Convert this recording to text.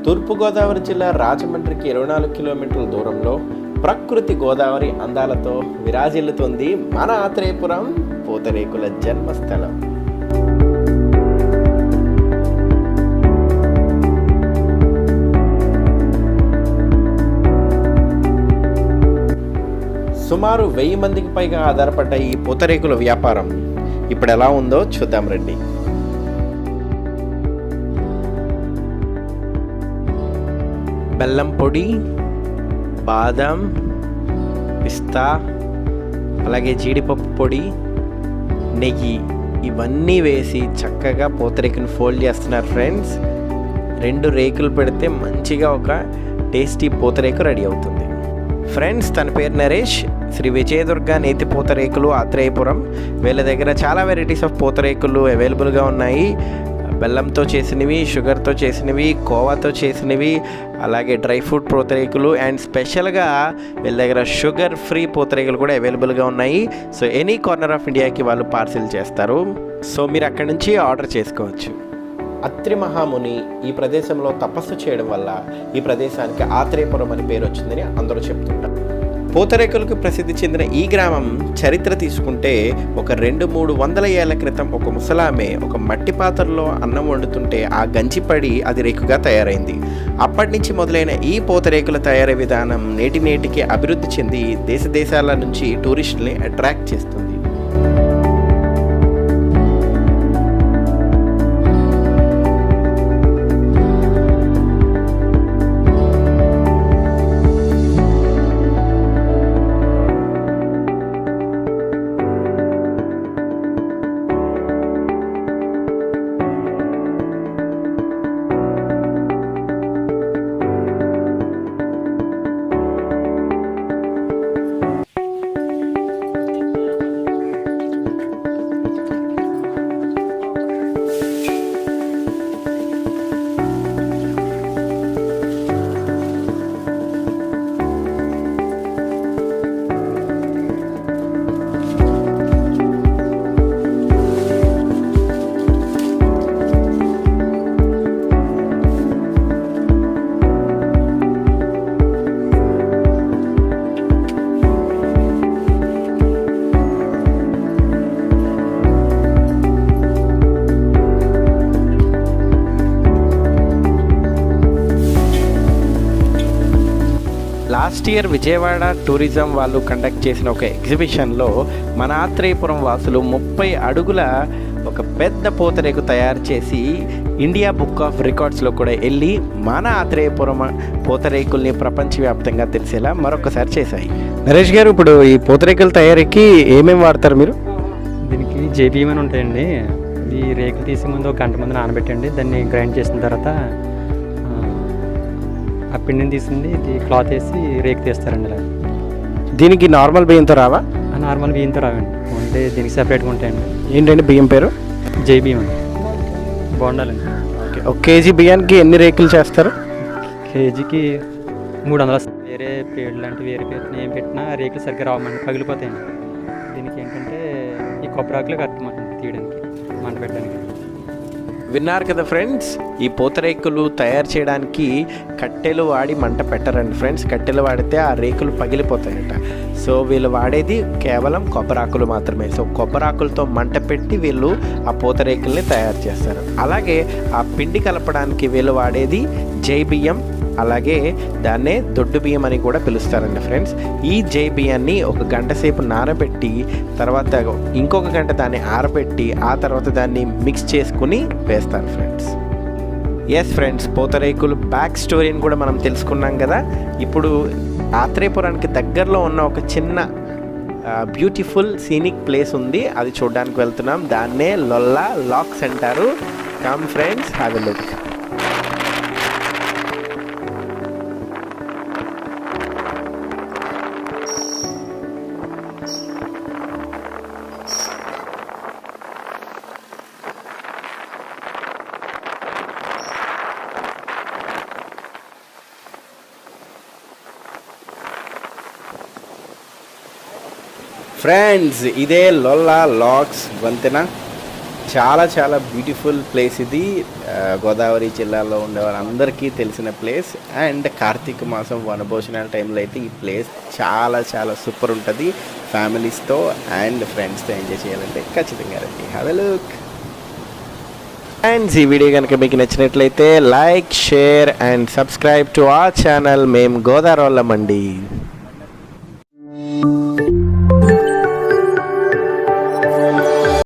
తూర్పుగోదావరి జిల్లా రాజమండ్రికి 24 కిలోమీటర్ల దూరంలో ప్రకృతి గోదావరి అందాలతో విరాజిల్లుతుంది మన ఆత్రేయపురం పూతరేకుల జన్మస్థలం. సుమారు 1000 మందికి పైగా ఆధారపడ్డ ఈ పూతరేకుల వ్యాపారం ఇప్పుడు ఎలా ఉందో చూద్దాం రండి. బెల్లం పొడి, బాదం, పిస్తా, అలాగే జీడిపప్పు పొడి, నెయ్యి ఇవన్నీ వేసి చక్కగా పూతరేకుని ఫోల్డ్ చేస్తున్నారు ఫ్రెండ్స్. 2 రేకులు పెడితే మంచిగా ఒక టేస్టీ పూతరేకు రెడీ అవుతుంది. ఫ్రెండ్స్, తన పేరు నరేష్, శ్రీ విజయదుర్గ నేతి పూతరేకులు ఆత్రేయపురం. వీళ్ళ దగ్గర చాలా వెరైటీస్ ఆఫ్ పూతరేకులు అవైలబుల్గా ఉన్నాయి. బెల్లంతో చేసినవి, షుగర్తో చేసినవి, కోవాతో చేసినవి, అలాగే డ్రై ఫ్రూట్ పూతరేకులు అండ్ స్పెషల్గా వీళ్ళ దగ్గర షుగర్ ఫ్రీ పూతరేకులు కూడా అవైలబుల్గా ఉన్నాయి. సో ఎనీ కార్నర్ ఆఫ్ ఇండియాకి వాళ్ళు పార్సిల్ చేస్తారు. సో మీరు అక్కడి నుంచి ఆర్డర్ చేసుకోవచ్చు. అత్రి మహాముని ఈ ప్రదేశంలో తపస్సు చేయడం వల్ల ఈ ప్రదేశానికి ఆత్రేయపురం అని పేరు వచ్చిందని అందరూ చెప్తుంటారు. పూతరేకులకు ప్రసిద్ధి చెందిన ఈ గ్రామం చరిత్ర తీసుకుంటే ఒక 200-300 ఏళ్ల క్రితం ఒక ముసలామె ఒక మట్టి పాత్రలో అన్నం వండుతుంటే ఆ గంజిపడి అది రేకుగా తయారైంది. అప్పటి నుంచి మొదలైన ఈ పూతరేకుల తయారీ విధానం నేటికి అభివృద్ధి చెంది దేశాల నుంచి టూరిస్టుల్ని అట్రాక్ట్ చేస్తుంది. లాస్ట్ ఇయర్ విజయవాడ టూరిజం వాళ్ళు కండక్ట్ చేసిన ఒక ఎగ్జిబిషన్లో మన ఆత్రేయపురం వాసులు 30 అడుగుల ఒక పెద్ద పూతరేకు తయారు చేసి ఇండియా బుక్ ఆఫ్ రికార్డ్స్లో కూడా వెళ్ళి మన ఆత్రేయపురం పూతరేకుల్ని ప్రపంచవ్యాప్తంగా తెలిసేలా మరొకసారి చేశాయి. నరేష్ గారు, ఇప్పుడు ఈ పూతరేకుల తయారీకి ఏమేమి వాడతారు మీరు? దీనికి జేబీఎం అని ఉంటాయండి. ఈ రేకులు తీసే ముందు 1 గంట ముందు నానబెట్టండి. దాన్ని గ్రైండ్ చేసిన తర్వాత ఆ పిండిని తీసింది ఇది క్లాత్ వేసి రేకు తీస్తారండి. ఇలా దీనికి నార్మల్ బియ్యంతో రావా? నార్మల్ బియ్యంతో రావండి, ఓన్లీ దీనికి సెపరేట్గా ఉంటాయండి. ఏంటంటే బియ్యం పేరు? జేబీఎం అండి. బాగుండాలండి. ఓకే, 1 కేజీ బియ్యానికి ఎన్ని రేకులు చేస్తారు? కేజీకి 300. వేరే పేరు లాంటి వేరే పేరు ఏం పెట్టినా రేకులు సరిగ్గా రావమండి, పగిలిపోతాయండి. దీనికి ఏంటంటే ఈ కొబ్బరాకులు కట్టమండి తీయడానికి, మంట పెట్టడానికి. విన్నారు కదా ఫ్రెండ్స్, ఈ పూతరేకులు తయారు చేయడానికి కట్టెలు వాడి మంట పెట్టరండి ఫ్రెండ్స్. కట్టెలు వాడితే ఆ రేకులు పగిలిపోతాయట. సో వీళ్ళు వాడేది కేవలం కొబ్బరాకులు మాత్రమే. సో కొబ్బరాకులతో మంట పెట్టి వీళ్ళు ఆ పూతరేకుల్ని తయారు చేస్తారు. అలాగే ఆ పిండి కలపడానికి వీళ్ళు వాడేది జై బియ్యం, అలాగే దాన్నే దొడ్డు బియ్యం అని కూడా పిలుస్తారండి ఫ్రెండ్స్. ఈ జై బియ్యాన్ని 1 గంట సేపు నానబెట్టి తర్వాత ఇంకొక గంట దాన్ని ఆరబెట్టి ఆ తర్వాత దాన్ని మిక్స్ చేసుకుని వేస్తారు ఫ్రెండ్స్. ఎస్ ఫ్రెండ్స్, పూతరేకులు బ్యాక్ స్టోరీని కూడా మనం తెలుసుకున్నాం కదా. ఇప్పుడు ఆత్రేయపురానికి దగ్గరలో ఉన్న ఒక చిన్న బ్యూటిఫుల్ సీనిక్ ప్లేస్ ఉంది, అది చూడడానికి వెళ్తున్నాం. దాన్నే లొల్లా లాక్స్ అంటారు. Come friends, have a look. Friends, ఇదే లొల్లా లాక్స్ వంతెన. చాలా చాలా బ్యూటిఫుల్ ప్లేస్ ఇది. గోదావరి జిల్లాలో ఉండే వాళ్ళందరికీ తెలిసిన ప్లేస్. అండ్ కార్తీక మాసం వనభోజనాల టైంలో అయితే ఈ ప్లేస్ చాలా చాలా సూపర్ ఉంటుంది. ఫ్యామిలీస్తో అండ్ ఫ్రెండ్స్తో ఎంజాయ్ చేయాలంటే ఖచ్చితంగా రండి. Have a look. ఫ్రెండ్స్, ఈ వీడియో కనుక మీకు నచ్చినట్లయితే like, share and subscribe to our channel. మేము గోదావరి వాళ్ళమండి.